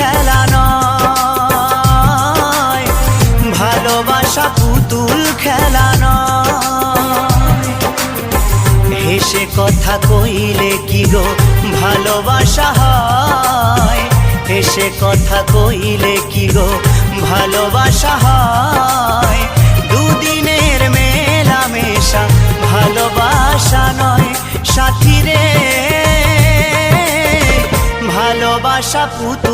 খেলা নয়, ভালোবাসা পুতুল খেলা নয়। হেসে কথা কইলে কি গো ভালোবাসা হয়, হেসে কথা কইলে কি গো ভালোবাসা হয়। দুদিনের মেলামেশা ভালোবাসা নয় সাথী রে, ভালোবাসা পুতুল